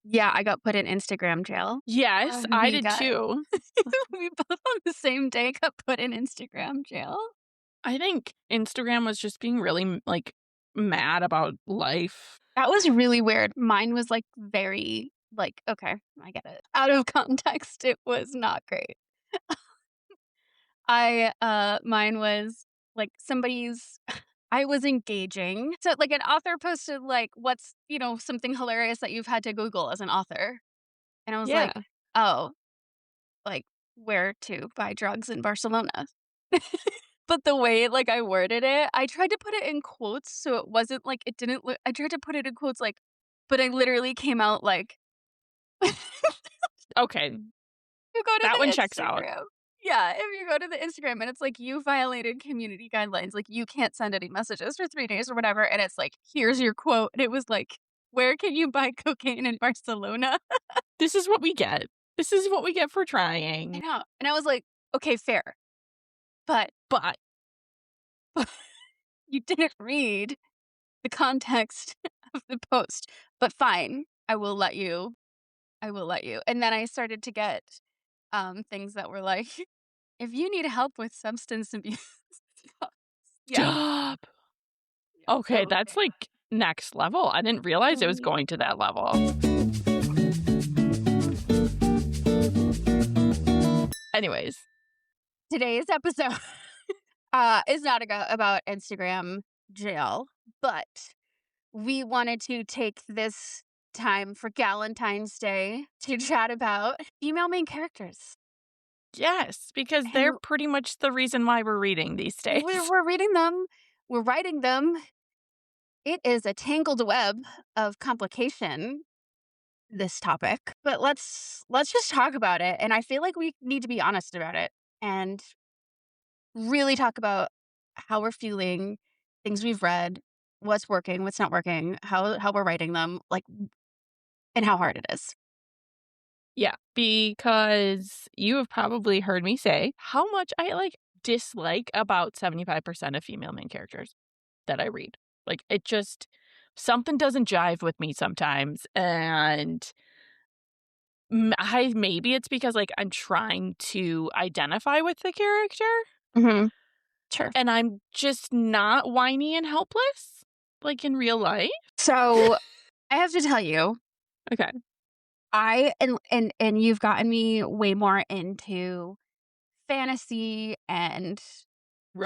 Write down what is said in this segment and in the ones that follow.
Yeah, I got put in Instagram jail. Yes, I We did got too. we both on the same day got put in Instagram jail. I think Instagram was just being really, like, mad about life. That was really weird. Mine was, like, very, like, okay, I get it. Out of context, it was not great. Mine was, like, somebody's I was engaging. So, like, an author posted, like, what's, something hilarious that you've had to Google as an author? And I was Yeah. like, "Oh, like, where to buy drugs in Barcelona." But the way, like, I worded it, I tried to put it in quotes, so it wasn't like it didn't look I tried to put it in quotes, like, but I literally came out like Okay, you go to that one the checks out. Instagram. Yeah, if you go to the Instagram and it's like, "You violated community guidelines," like, you can't send any messages for 3 days or whatever, and it's like, "Here's your quote," and it was like, "Where can you buy cocaine in Barcelona?" This is what we get. This is what we get for I trying. know, and I was like, "Okay, fair, but But you didn't read the context of the post, but fine, I will let you." And then I started to get, things that were like, "If you need help with substance abuse." Yeah, stop. yeah, Okay, it was that's, bad. like, next level. I didn't realize it was Mhm. going to that level. Anyways, Today's episode, is not about Instagram jail, but we wanted to take this time for Galentine's Day to chat about female main characters. yes, because they're And pretty much the reason why we're reading these days. we're reading them, we're writing them. It is a tangled web of complication, this topic, but let's just talk about it, and I feel like we need to be honest about it and really talk about how we're feeling, things we've read, what's working, what's not working, how we're writing them, like, and how hard it is. Yeah, because you have probably heard me say how much I, like, dislike about 75% of female main characters that I read. Like, it just something doesn't jive with me sometimes, and maybe it's because, like, I'm trying to identify with the character, Mhm. Sure. and I'm just not whiny and helpless, like, in real life. So, I have to tell you, Okay. I and you've gotten me way more into fantasy and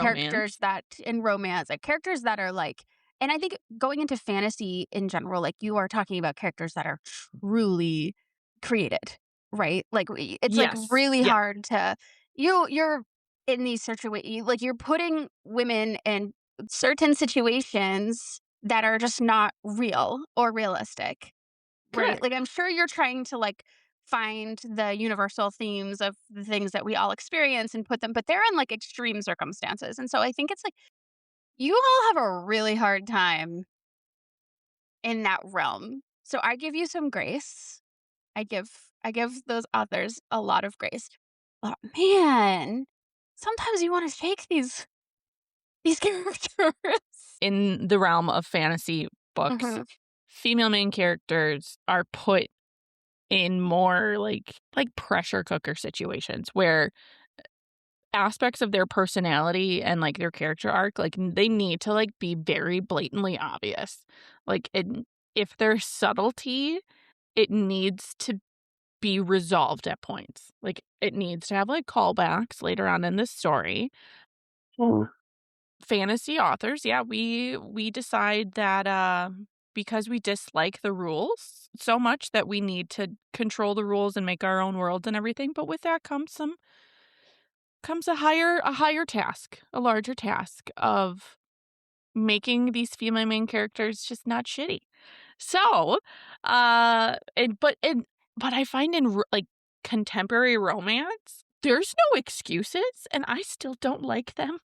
characters Romance. that in romance, like, characters that are, like, and I think going into fantasy in general, like, you are talking about characters that are truly created, right? Like, it's, like, Yes. really Yeah. hard to you're in these situations, like, you're putting women in certain situations that are just not real or realistic, right? Like, Correct. I'm sure you're trying to, like, find the universal themes of the things that we all experience and put them, but they're in, like, extreme circumstances, and so I think it's like, you all have a really hard time in that realm. So I give you some grace. I give those authors a lot of grace. But man, sometimes you wanna shake these characters. In the realm of fantasy books, Mhm. female main characters are put in more like pressure cooker situations where aspects of their personality and, like, their character arc, like, they need to, like, be very blatantly obvious. Like, if there's subtlety, it needs to be resolved at points. Like, it needs to have, like, callbacks later on in the story. Mm. Fantasy authors, yeah, we decide that, because we dislike the rules so much that we need to control the rules and make our own worlds and everything, but with that comes a higher task, a larger task of making these female main characters just not shitty. So, but I find in like contemporary romance, there's no excuses, and I still don't like them.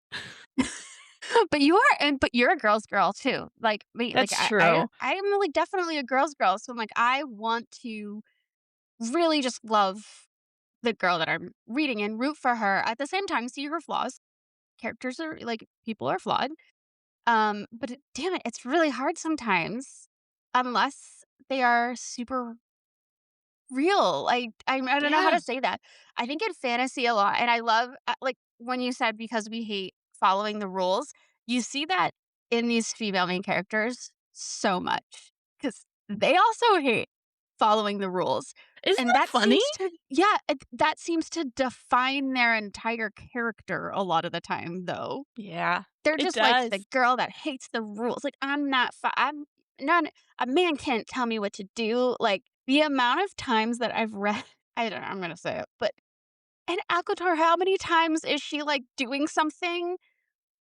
But you're a girl's girl too. Like me, like That's true. I'm like definitely a girl's girl. So I'm like, I want to really just love the girl that I'm reading and root for her. At the same time, see her flaws. Characters are like, people are flawed. But damn it, it's really hard sometimes unless they are super real. I don't know how Yeah. to say that. I think in fantasy a lot, and I love, like, when you said because we hate following the rules, you see that in these female main characters so much because they also hate following the rules, Isn't and that that funny? seems to yeah, that seems to define their entire character a lot of the time, though. Yeah, They're it just like the does. girl that hates the rules. Like, I'm not a man can't tell me what to do. Like, the amount of times that I've read I don't know, I'm gonna say it, but in ACOTAR, how many times is she, like, doing something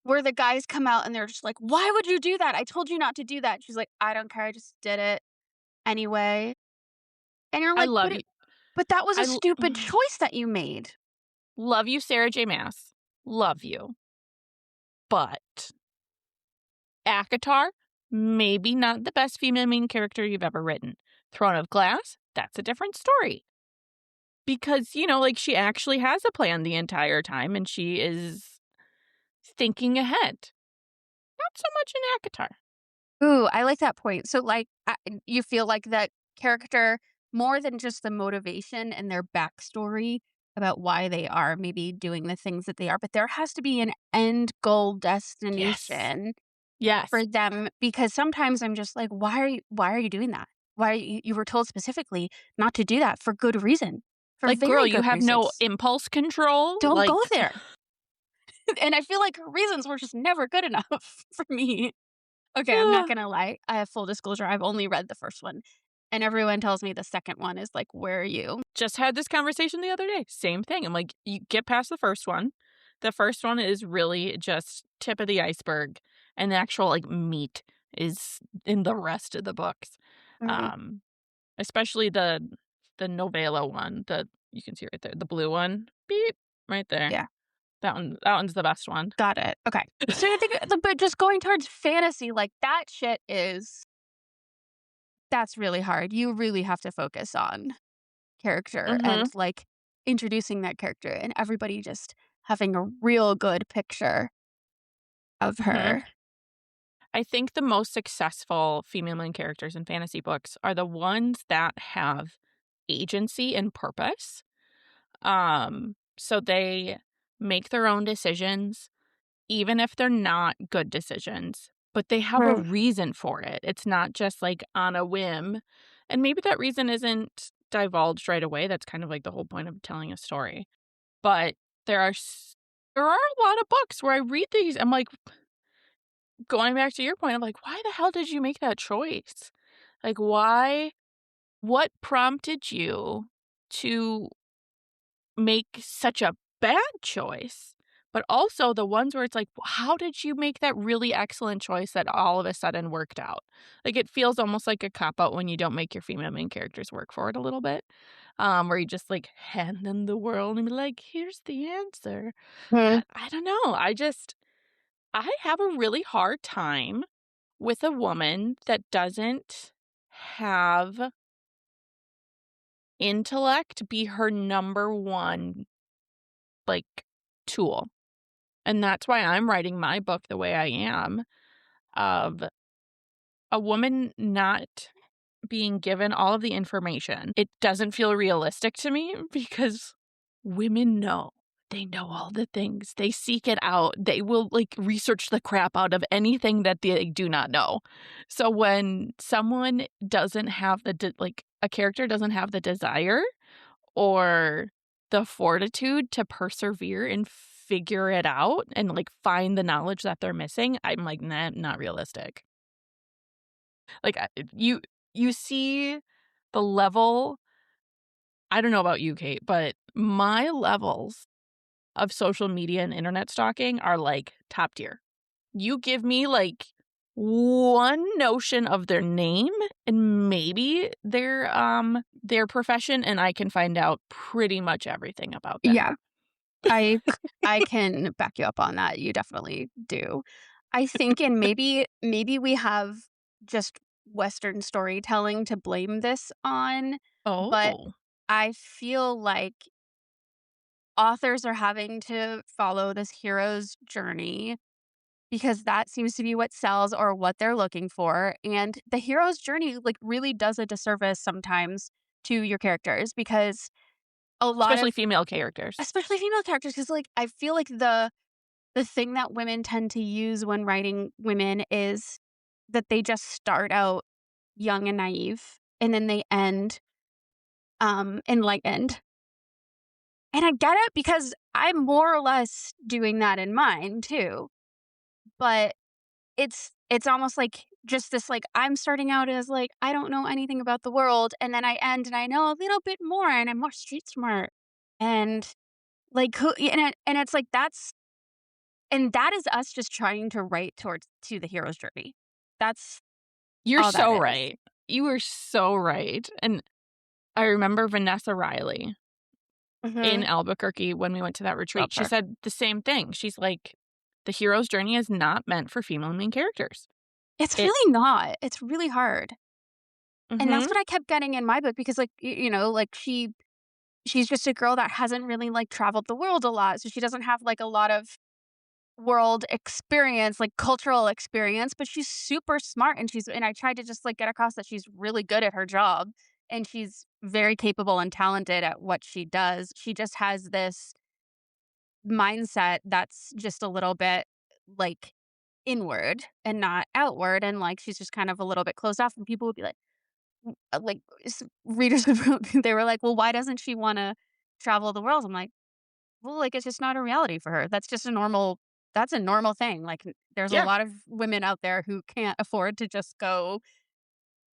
where the guys come out and they're just like, "Why would you do that? I told you not to do that." She's like, "I don't care, I just did it anyway." And you're I like, love you. But that was I a l stupid choice that you made." love you, Sarah J. Maas. Love you. But ACOTAR, maybe not the best female main character you've ever written. Throne of Glass, that's a different story. Because, like, she actually has a plan the entire time, and she is thinking ahead. Not so much in ACOTAR. Ooh, I like that point. So, like, you feel like that character more than just the motivation and their backstory about why they are maybe doing the things that they are, but there has to be an end goal Yes. destination Yes. for them because sometimes I'm just like, why are you doing that? Why are you were told specifically not to do that for good reason, for Like, girl, very you good have no reasons. impulse control. Don't Like, go there. And I feel like her reasons were just never good enough for me. Okay, I'm not gonna lie. I have full disclosure, I've only read the first one, and everyone tells me the second one is like, "Where are you?" just had this conversation the other day. Same thing. I'm like, you get past the first one. The first one is really just tip of the iceberg, and the actual like meat is in the rest of the books. Mhm. Um, Especially the novella one that you can see right there, the blue one. Beep, right there. Yeah, That one's the best one. got it. Okay. So I think but just going towards fantasy, like, that shit is that's really hard. You really have to focus on character and, Mhm. like, introducing that character and everybody just having a real good picture of Mhm. her. I think the most successful female main characters in fantasy books are the ones that have agency and purpose. So they make their own decisions, even if they're not good decisions, but they have a Right. reason for it. It's not just like on a whim. And maybe that reason isn't divulged right away. That's kind of like the whole point of telling a story. But there are a lot of books where I read these. I'm like, going back to your point, I'm like, why the hell did you make that choice? Like, why? What prompted you to make such a bad choice? But also the ones where it's like, how did you make that really excellent choice that all of a sudden worked out? Like, it feels almost like a cop out when you don't make your female main characters work for it a little bit, where you just like hand them the world and be like, here's the answer. Mhm. But I don't know. I have a really hard time with a woman that doesn't have intellect be her number one, like, tool, and that's why I'm writing my book the way I am, of a woman not being given all of the information. It doesn't feel realistic to me because women know. They know all the things. They seek it out. They will, like, research the crap out of anything that they do not know. So when someone doesn't have like, a character doesn't have the desire or the fortitude to persevere and figure it out and, like, find the knowledge that they're missing, I'm like, "Nah, not realistic." Like, you see the level. I don't know about you, Kate, but my levels of social media and internet stalking are, like, top tier. You give me, like, one notion of their name and maybe their profession, and I can find out pretty much everything about them. Yeah. I can back you up on that, you definitely do. I think and maybe we have just Western storytelling to blame this on, but Oh. I feel like authors are having to follow this hero's journey because that seems to be what sells or what they're looking for, and the hero's journey, like, really does a disservice sometimes to your characters because a lot Especially of female characters. especially female characters, because like, I feel like the thing that women tend to use when writing women is that they just start out young and naive, and then they end, enlightened. And I get it because I'm more or less doing that in mine too. But it's almost like just this like I'm starting out as like I don't know anything about the world and then I end and I know a little bit more and I'm more street smart. And like who and it's like that is us just trying to write towards to the hero's journey. That's You're all that so is. right. You are so right, and I remember Vanessa Riley in Mhm. Albuquerque when we went to that Love retreat. She her. said the same thing. She's like, "The hero's journey is not meant for female main characters." It's It really not. It's really hard. And that's Mhm. what I kept getting in my book because like like she's just a girl that hasn't really, like, traveled the world a lot, so she doesn't have, like, a lot of world experience, like, cultural experience, but she's super smart, and I tried to just, like, get across that she's really good at her job, and she's very capable and talented at what she does. She just has this mindset that's just a little bit, like, inward and not outward, and, like, she's just kind of a little bit closed off, and people would be like, readers of they were like, "Well, why doesn't she wanna travel the world?" I'm like, "Well, like, it's just not a reality for her. That's a normal thing." Like, there's a Yeah, lot of women out there who can't afford to just go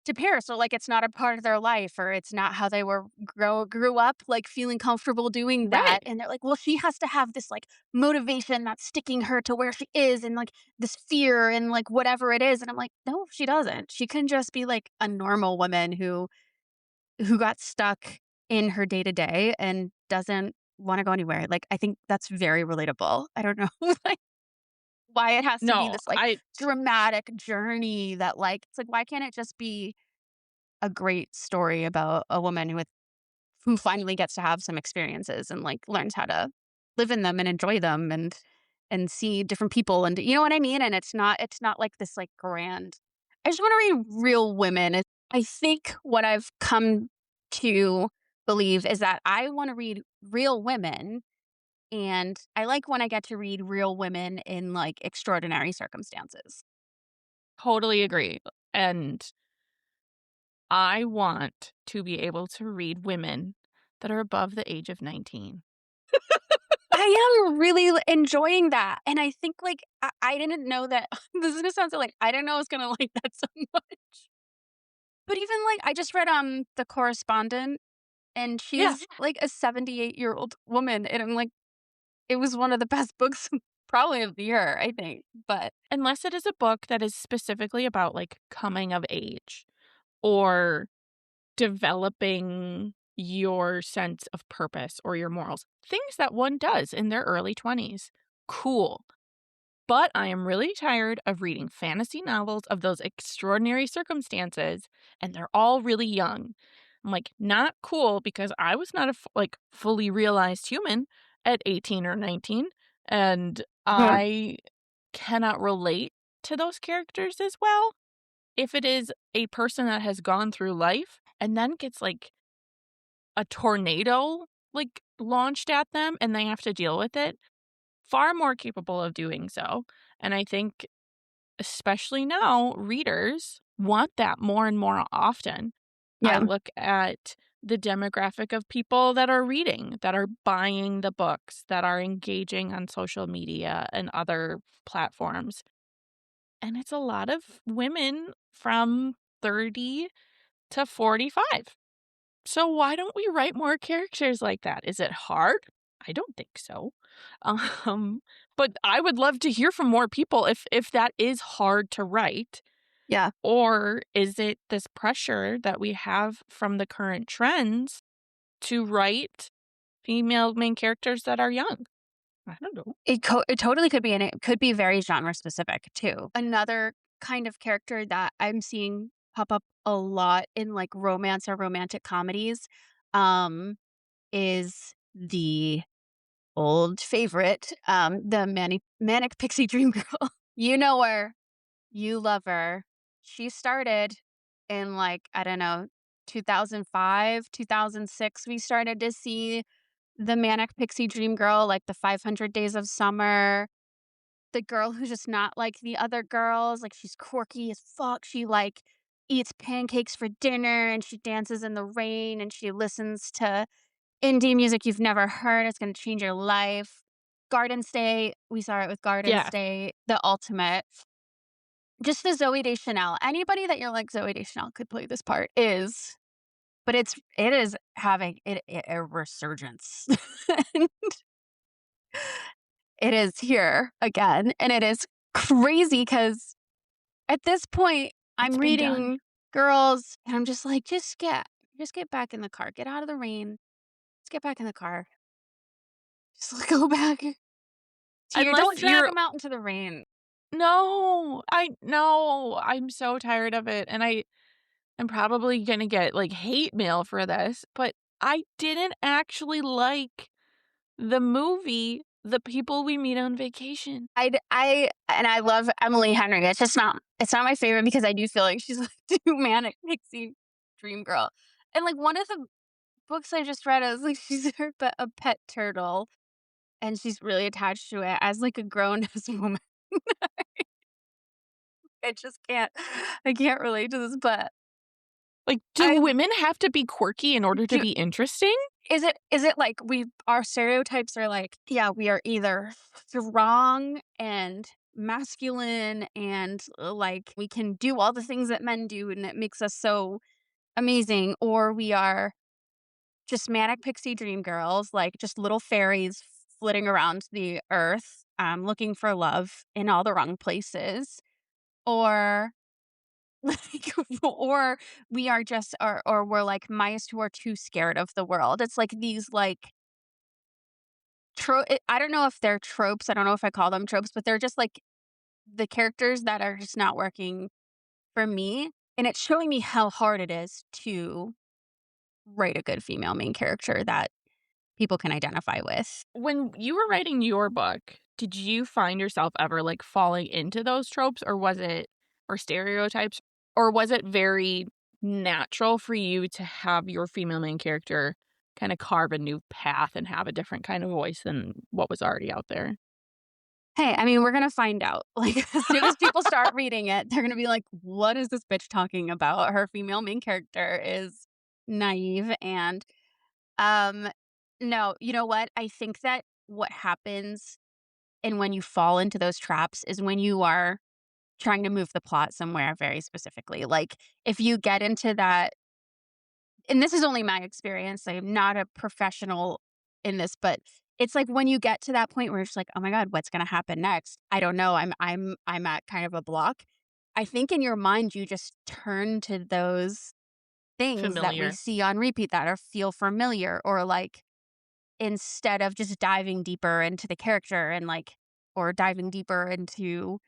to Paris, or, like, it's not a part of their life, or it's not how they grew up, like, feeling comfortable doing that, right. and they're like, "Well, she has to have this, like, motivation that's sticking her to where she is and, like, this fear and, like, whatever it is," and I'm like, "No, she doesn't. She can just be, like, a normal woman who got stuck in her day to day and doesn't wanna go anywhere." Like, I think that's very relatable. I don't know, like, why it has to be No, this, like, I dramatic journey that, like it's like, why can't it just be a great story about a woman who finally gets to have some experiences and, like, learns how to live in them and enjoy them and see different people and you know what I mean? And it's not like this, like, grand I just wanna read real women. I think what I've come to believe is that I wanna read real women, and I like when I get to read real women in, like, extraordinary circumstances. totally agree, and I want to be able to read women that are above the age of 19. I am really enjoying that, and I think, like, I didn't know that this is gonna sound so, like, I didn't know I was gonna like that so much. But even, like, I just read, The Correspondent, and Yeah, she's, like, a 78-year-old woman, and I'm like, it was one of the best books probably of the year, I think, but unless it is a book that is specifically about, like, coming of age or developing your sense of purpose or your morals, things that one does in their early 20s. Cool. But I am really tired of reading fantasy novels of those extraordinary circumstances, and they're all really young. I'm like, not cool because I was not a like fully realized human at 18 or 19, and yeah. I cannot relate to those characters as well. If it is a person that has gone through life and then gets like a tornado like launched at them and they have to deal with it, far more capable of doing so. And I think especially now, readers want that more and more often. I Yeah. look at the demographic of people that are reading, that are buying the books, that are engaging on social media and other platforms. And it's a lot of women from 30 to 45. So why don't we write more characters like that? Is it hard? I don't think so. Um, but I would love to hear from more people if that is hard to write, Yeah. or is it this pressure that we have from the current trends to write female main characters that are young? I don't know. It totally could be, and it could be very genre specific too. Another kind of character that I'm seeing pop up a lot in, like, romance or romantic comedies, um, is the old favorite, the manic pixie dream girl. You know her, you love her. She started in, like, I don't know, 2005, 2006, we started to see the manic pixie dream girl, like the 500 Days of Summer, the girl who's just not like the other girls, like, she's quirky as fuck, she, like, eats pancakes for dinner, and she dances in the rain, and she listens to indie music you've never heard, it's gonna change your life. Garden State, we saw it with Garden Yeah. State, the ultimate. Just the Zoe Deschanel. Anybody that you're like, "Zoe Deschanel could play this part," is but it is having a resurgence. It is here again, and it is crazy because at this point, I'm It's been done. reading girls, and I'm just like, just get back in the car. Get out of the rain. Just get back in the car. Just like, go back to your don't Unless drag you're them out into the rain. No, I no, I'm so tired of it, and I'm probably gonna get, like, hate mail for this, but I didn't actually like the movie, The People We Meet on Vacation. I love Emily Henry. It's not my favorite because I do feel like she's like too manic pixie dream girl. And like one of the books I just read, I was like, she's a pet turtle, and she's really attached to it as like a grown ass woman. I just can't, I can't relate to this, but Like, do I women have to be quirky in order to do. be interesting? Is it like our stereotypes are like, yeah, we are either strong and masculine and like we can do all the things that men do and it makes us so amazing, or we are just manic pixie dream girls, like just little fairies flitting around the earth, looking for love in all the wrong places, or like, or we are just, or we're like mice who are too scared of the world. It's like these like I don't know if they're tropes, I don't know if I call them tropes, but they're just, like, the characters that are just not working for me, and it's showing me how hard it is to write a good female main character that people can identify with. When you were writing your book, did you find yourself ever, like, falling into those tropes, or stereotypes, or was it very natural for you to have your female main character kinda carve a new path and have a different kind of voice than what was already out there? Hey, I mean, we're gonna find out. Like, as soon as people start reading it, they're gonna be like, "What is this bitch talking about? Her female main character is naive," and, um, no, you know what? I think that what happens and when you fall into those traps is when you are trying to move the plot somewhere very specifically. Like, if you get into that and this is only my experience, I am not a professional in this, but it's like when you get to that point where it's like, "Oh my god, what's gonna happen next? I don't know. I'm at kind of a block." I think in your mind, you just turn to those things that we Familiar. see on repeat that or feel familiar, or, like, instead of just diving deeper into the character and, like, or diving deeper into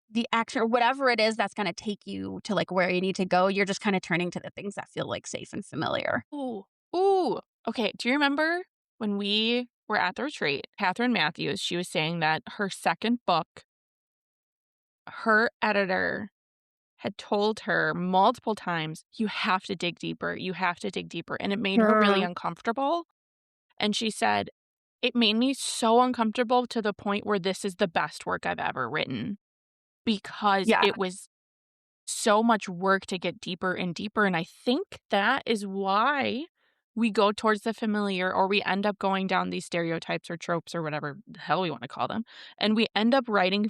the action or whatever it is that's gonna take you to, like, where you need to go, you're just kinda turning to the things that feel, like, safe and familiar. Ooh. Ooh. Okay, do you remember when we were at the retreat, Catherine Matthews, she was saying that her second book, her editor had told her multiple times, "You have to dig deeper, you have to dig deeper," and it made her really Mm. uncomfortable, and she said, "It made me so uncomfortable to the point where this is the best work I've ever written, because Yeah. it was so much work to get deeper and deeper," and I think that is why we go towards the familiar, or we end up going down these stereotypes or tropes or whatever the hell we wanna call them, and we end up writing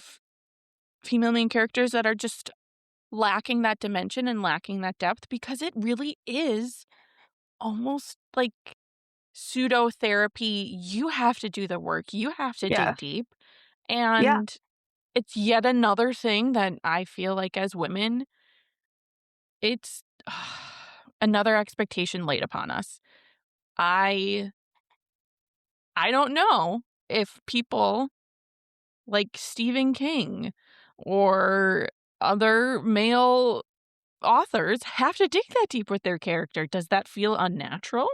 female main characters that are just lacking that dimension and lacking that depth, because it really is almost like pseudo therapy. You have to do the work, you have to Yeah. dig deep, Yeah. and it's yet another thing that I feel like as women, it's another expectation laid upon us. I I don't know if people like Stephen King or other male authors have to dig that deep with their character. Does that feel unnatural?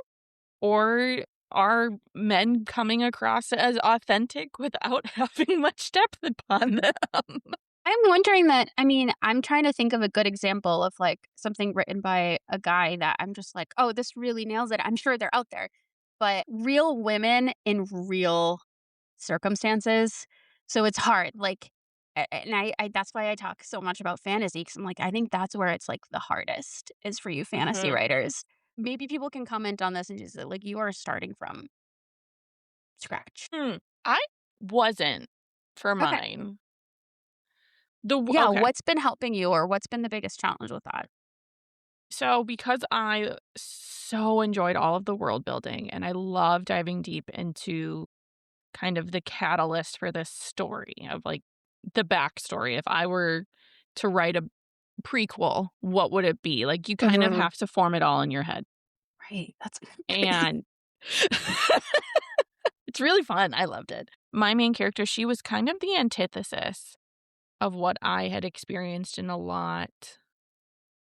Or are men coming across as authentic without having much depth upon them? I'm wondering that I mean, I'm trying to think of a good example of, like, something written by a guy that I'm just like, "Oh, this really nails it." I'm sure they're out there, but real women in real circumstances, so it's hard, like, and I that's why I talk so much about fantasy because 'cause I'm like, I think that's where it's, like, the hardest is for you fantasy Mhm. writers. Maybe people can comment on this and just, like, you are starting from scratch. Hmm. I wasn't for Okay. mine. Yeah, Okay. what's been helping you or what's been the biggest challenge with that? So because I so enjoyed all of the world building and I love diving deep into kind of the catalyst for this story of like the backstory. If I were to write a prequel, what would it be? Like you kind of Mhm. have to form it all in your head. Right, that's great. And it's really fun. I loved it. My main character, she was kind of the antithesis of what I had experienced in a lot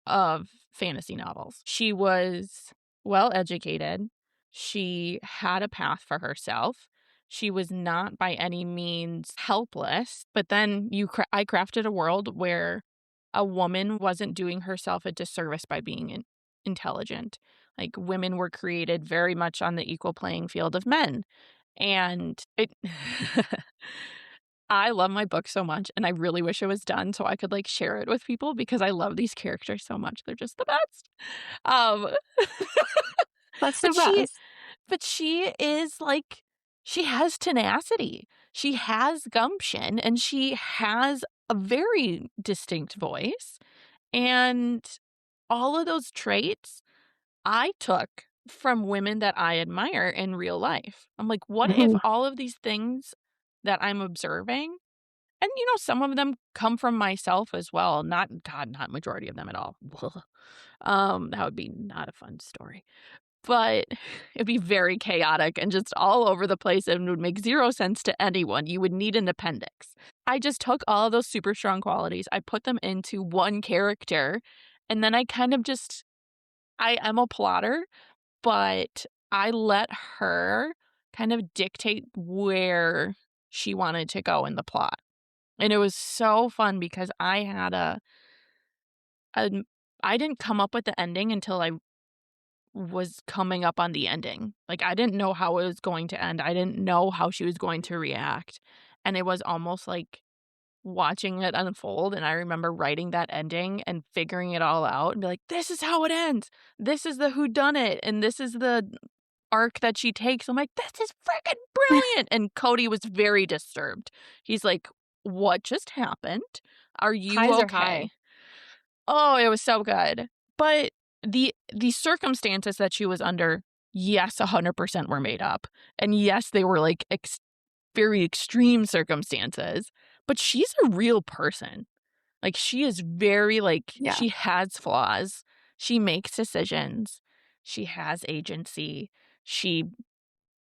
of fantasy novels. She was well educated. She had a path for herself. She was not by any means helpless. But then I crafted a world where a woman wasn't doing herself a disservice by being intelligent. Like women were created very much on the equal playing field of men. And it I love my book so much, and I really wish it was done so I could, like, share it with people because I love these characters so much, they're just the best. Um, That's the but she best. but she is, like she has tenacity, she has gumption, and she has a very distinct voice, and all of those traits I took from women that I admire in real life. I'm like, "What if Ooh, all of these things that I'm observing" and, some of them come from myself as well, not majority of them at all. That would be not a fun story, but it'd be very chaotic and just all over the place and would make 0 sense to anyone. You would need an appendix. I just took all of those super strong qualities, I put them into one character, and then I kind of just I am a plotter, but I let her kind of dictate where she wanted to go in the plot. And it was so fun because an I didn't come up with the ending until I was coming up on the ending. Like, I didn't know how it was going to end. I didn't know how she was going to react, and it was almost like watching it unfold, and I remember writing that ending and figuring it all out and be like, "This is how it ends. This is the whodunit, and this is the arc that she takes." I'm like, "This is freaking brilliant!" And Cody was very disturbed. He's like, "What just happened? Are you highs are high. okay?" Oh, it was so good. But the circumstances that she was under, yes, 100% were made up. And yes, they were like very extreme circumstances, but she's a real person. Like she is very like Yeah, she has flaws. She makes decisions. She has agency. She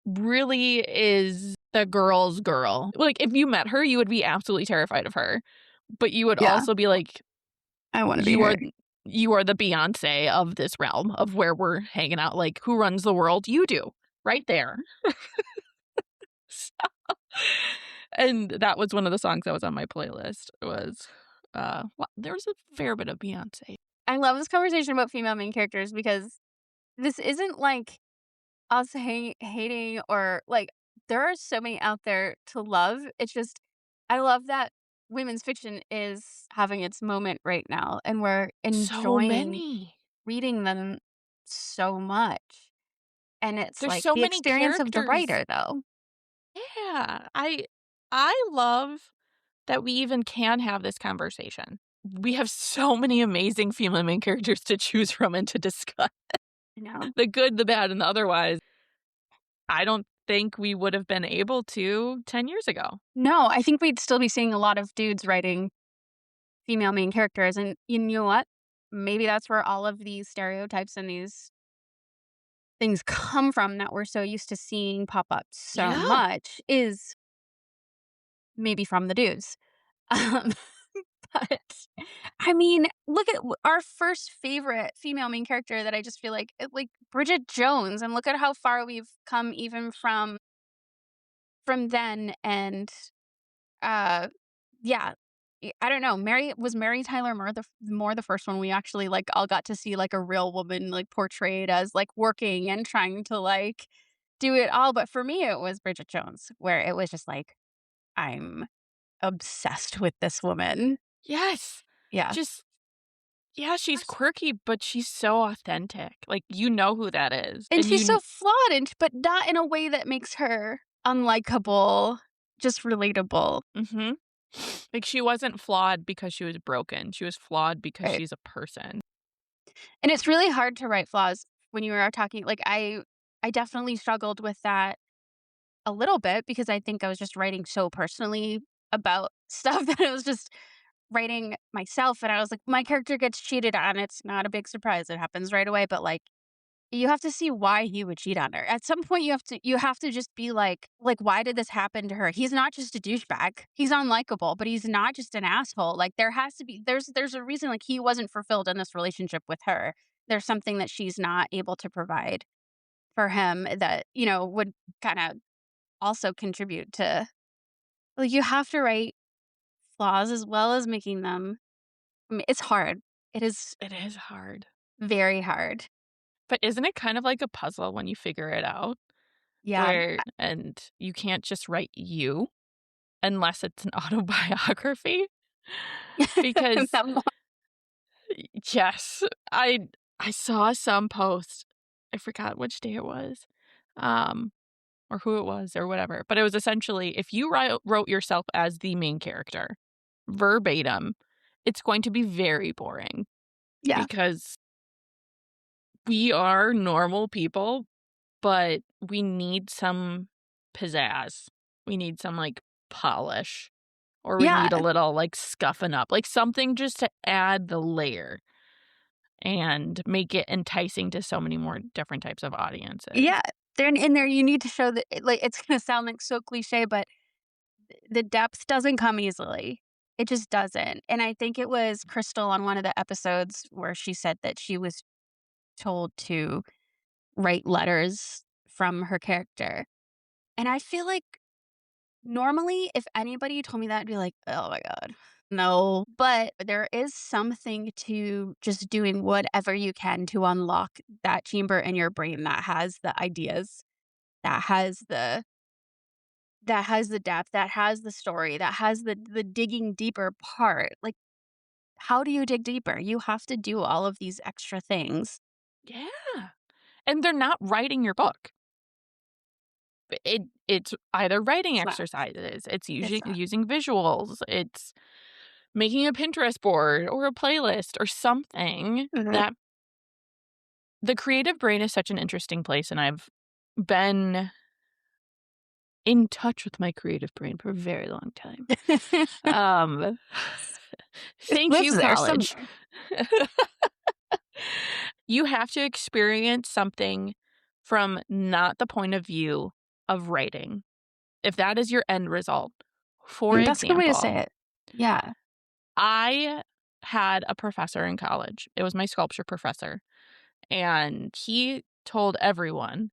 really is the girl's girl. Like if you met her, you would be absolutely terrified of her. But you would yeah, also be like, I wanna be you her. are you are the Beyoncé of this realm of where we're hanging out, like, who runs the world? You do, right there. And that was one of the songs that was on my playlist was, there was a fair bit of Beyoncé. I love this conversation about female main characters because this isn't like us hating or like there are so many out there to love. It's just I love that women's fiction is having its moment right now and we're So enjoying many. reading them so much. And it's There's like so the many experience of the characters. writer though. Yeah, I love that we even can have this conversation. We have so many amazing female main characters to choose from and to discuss. You know? The good, the bad, and the otherwise. I don't think we would have been able to 10 years ago. No, I think we'd still be seeing a lot of dudes writing female main characters, and you know what? Maybe that's where all of these stereotypes and these things come from that we're so used to seeing pop up so Yeah. much is maybe from the dudes. Um, but, I mean, look at our first favorite female main character that I just feel like Bridget Jones, and look at how far we've come even from then, and, uh, yeah, I don't know, Mary Tyler Moore the first one we actually, like, all got to see, like, a real woman, like, portrayed as, like, working and trying to, like, do it all, but for me, it was Bridget Jones, where it was just like, I'm obsessed with this woman. Yes. Yeah. Just yeah, she's Yes. quirky, but she's so authentic. Like, you know who that is, And and she's so flawed but not in a way that makes her unlikable, just relatable. mhm. Like, she wasn't flawed because she was broken. She was flawed because Right. she's a person. And it's really hard to write flaws when you are talking like, I definitely struggled with that a little bit because I think I was just writing so personally about stuff that I was just writing myself, and I was like, "My character gets cheated on, it's not a big surprise, it happens right away," but, like, you have to see why he would cheat on her. At some point, you have to just be like, "Why did this happen to her?" He's not just a douchebag. He's unlikable, but he's not just an asshole. Like, there has to be there's a reason, like, he wasn't fulfilled in this relationship with her. There's something that she's not able to provide for him that, would kinda also contribute to like, you have to write flaws as well as making them it's hard. It is It is hard. very hard. But isn't it kind of like a puzzle when you figure it out? Yeah. Where and you can't just write you unless it's an autobiography? Because That mo yes, I saw some post, I forgot which day it was, um, or who it was or whatever, but it was essentially if you wrote yourself as the main character, verbatim, it's going to be very boring Yeah. because we are normal people, but we need some pizzazz. We need some, like, polish, or we Yeah. need a little, like, scuffing up, like, something just to add the layer and make it enticing to so many more different types of audiences. Yeah. There in there, you need to show that like, it's gonna sound, like, so cliche, but the depth doesn't come easily. It just doesn't, and I think it was Crystal on one of the episodes where she said that she was told to write letters from her character, and I feel like normally, if anybody told me that, I'd be like, "Oh my god, no." But there is something to just doing whatever you can to unlock that chamber in your brain that has the ideas, that has the depth, that has the story, that has the digging deeper part. Like, how do you dig deeper? You have to do all of these extra things. Yeah, and they're not writing your book. It's either writing It's not. exercises, it's It's not. using visuals, it's making a Pinterest board or a playlist or something Mhm. that the creative brain is such an interesting place, and I've been in touch with my creative brain for a very long time. Um, It thank lives you, there college. somewhere. You have to experience something from not the point of view of writing. If that is your end result, for That's a good way to example, say it. Yeah. I had a professor in college. It was my sculpture professor, and he told everyone,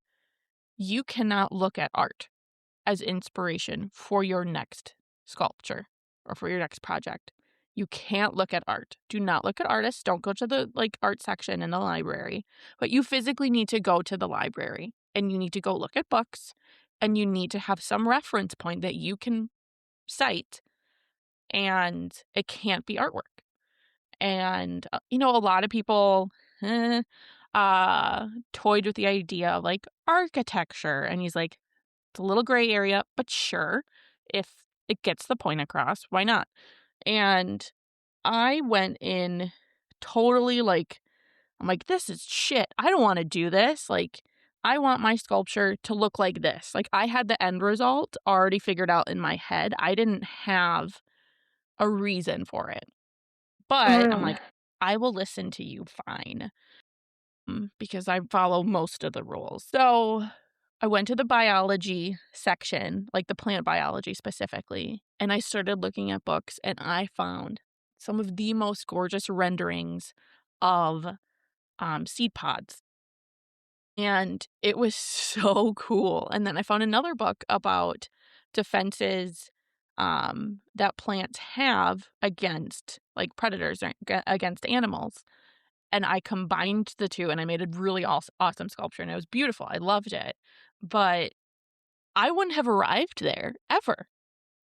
"You cannot look at art as inspiration for your next sculpture or for your next project. You can't look at art. Do not look at artists. Don't go to the like art section in the library, but you physically need to go to the library and you need to go look at books and you need to have some reference point that you can cite and it can't be artwork." And a lot of people eh, toyed with the idea of like architecture and he's like, it's a little gray area, but sure, if it gets the point across, why not? And I went in totally like, I'm like, this is shit. I don't want to do this. Like, I want my sculpture to look like this. Like, I had the end result already figured out in my head. I didn't have a reason for it. But I'm Mm. like, I will listen to you fine because I follow most of the rules. So I went to the biology section, like the plant biology specifically, and I started looking at books and I found some of the most gorgeous renderings of seed pods. And it was so cool. And then I found another book about defenses that plants have against, like, predators or against animals, and I combined the 2, and I made a really awesome sculpture, and it was beautiful, I loved it, but I wouldn't have arrived there ever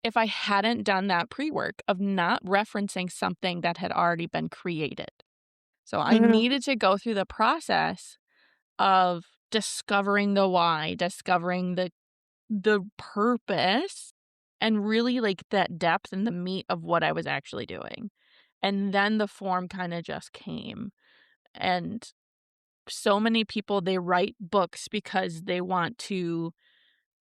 if I hadn't done that pre-work of not referencing something that had already been created. So I Mhm. needed to go through the process of discovering the why, discovering the purpose, and really, like, that depth and the meat of what I was actually doing. And then the form kinda just came. And so many people, they write books because they want to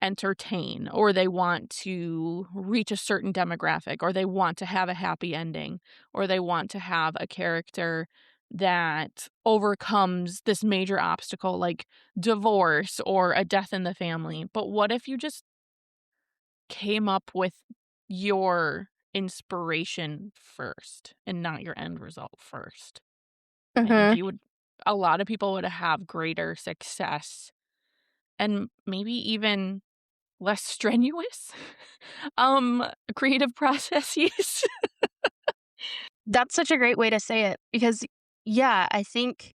entertain, or they want to reach a certain demographic, or they want to have a happy ending, or they want to have a character that overcomes this major obstacle like divorce or a death in the family. But what if you just came up with your inspiration first and not your end result first? I think Mhm. you would a lot of people would have greater success and maybe even less strenuous, um, creative processes. That's such a great way to say it because, yeah, I think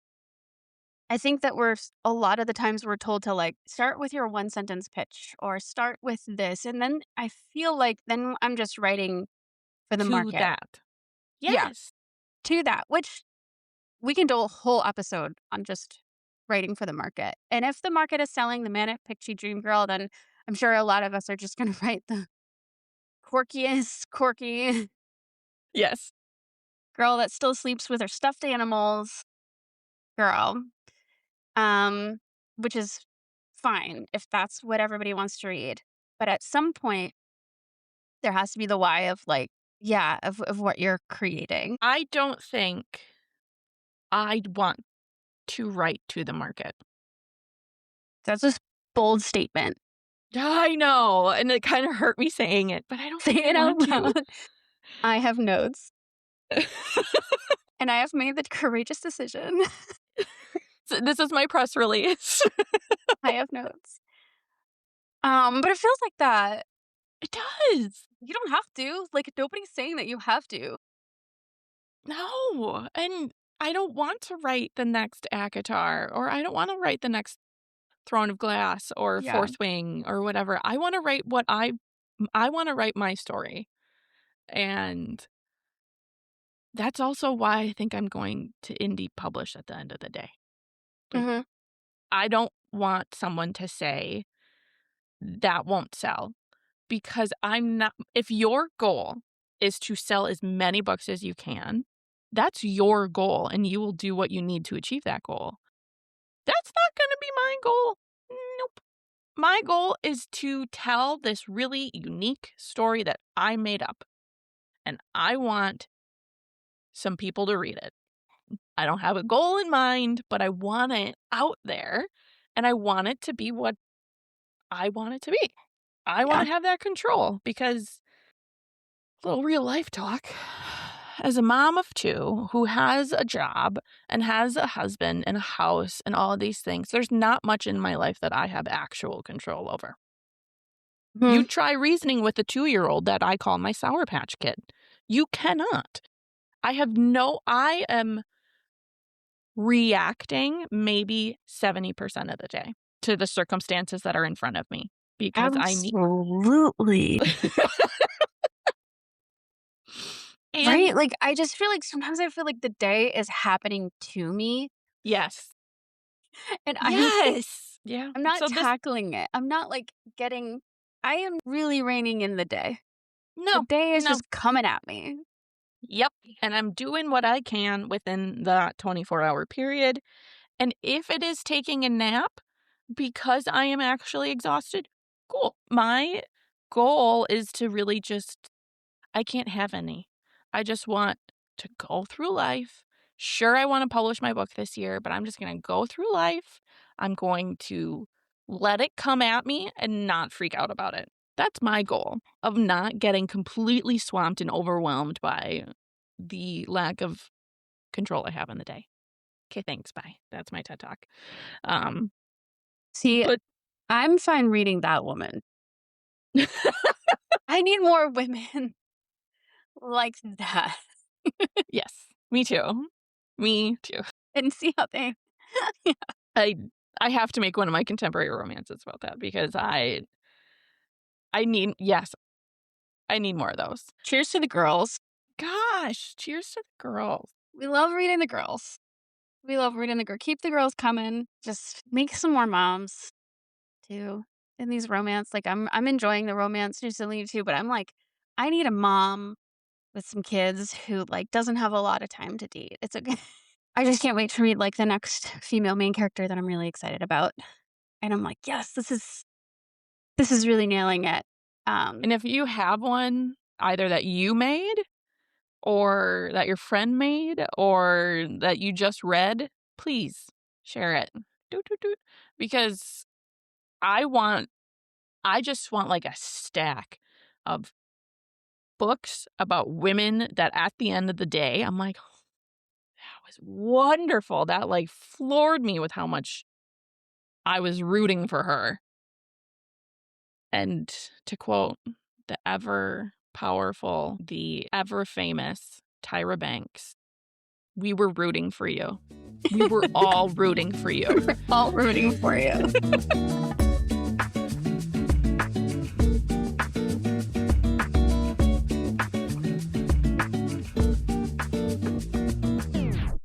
that a lot of the times we're told to, like, start with your one sentence pitch or start with this, and then I feel like then I'm just writing for the To market. that. Yeah, Yes. to that, which we can do a whole episode on just writing for the market. And if the market is selling the manic pixie dream girl, then I'm sure a lot of us are just gonna write the quirkiest, quirky Yes. girl that still sleeps with her stuffed animals girl. Um, which is fine if that's what everybody wants to read. But at some point, there has to be the why of like, yeah, of what you're creating. I don't think I'd want to write to the market. That's a bold statement. I know, and it kinda hurt me saying it, but I don't Say think I it want out to. loud. I have notes, and I have made the courageous decision. So this is my press release. I have notes. But it feels like that. It does. You don't have to. Like nobody's saying that you have to. No, and I don't want to write the next ACOTAR, or I don't wanna write the next Throne of Glass or Yeah. Fourth Wing or whatever. I wanna write I wanna write my story, and that's also why I think I'm going to indie publish at the end of the day. Like, Mhm. I don't want someone to say, "That won't sell," because I'm not if your goal is to sell as many books as you can, that's your goal, and you will do what you need to achieve that goal. That's not gonna be my goal. Nope. My goal is to tell this really unique story that I made up, and I want some people to read it. I don't have a goal in mind, but I want it out there, and I want it to be what I want it to be. I wanna Yeah. have that control because little real life talk. As a mom of 2 who has a job and has a husband and a house and all of these things, there's not much in my life that I have actual control over. You Mhm. try reasoning with the 2-year-old that I call my Sour Patch Kid. You cannot. I am reacting maybe 70% of the day to the circumstances that are in front of me because I need Absolutely. and Right? Like, I just feel like sometimes I feel like the day is happening to me, yes. and Yes. Yeah. I'm not So this tackling it. I'm not, like, getting I am really reining in the day. The no, day is no. just coming at me. Yep, and I'm doing what I can within that 24-hour period, and if it is taking a nap because I am actually exhausted, cool. My goal is to really just I can't have any. I just want to go through life. Sure, I wanna publish my book this year, but I'm just gonna go through life. I'm going to let it come at me and not freak out about it. That's my goal of not getting completely swamped and overwhelmed by the lack of control I have in the day. Okay, thanks, bye. That's my TED Talk. Um, See, but I'm fine reading that woman. I need more women like that Yes, me too. Me too. and see how they I I have to make one of my contemporary romances about that because I need yes, I need more of those. Cheers to the girls. Gosh, cheers to the girls. We love reading the girls. We love reading the girl keep the girls coming. Just make some more moms too in these romance. Like, I'm enjoying the romance recently too, but I'm like, I need a mom with some kids who, like, doesn't have a lot of time to date. It's okay. I just can't wait to read, like, the next female main character that I'm really excited about. And I'm like, "Yes, this is really nailing it." And if you have one either that you made or that your friend made or that you just read, please share it. Doot, doot, doot. Because I want I just want like a stack of books about women that at the end of the day, I'm like, "Oh, that was wonderful." That like floored me with how much I was rooting for her. And to quote the ever powerful, the ever famous Tyra Banks, we were rooting for you. We were all rooting for you. We're all rooting for you.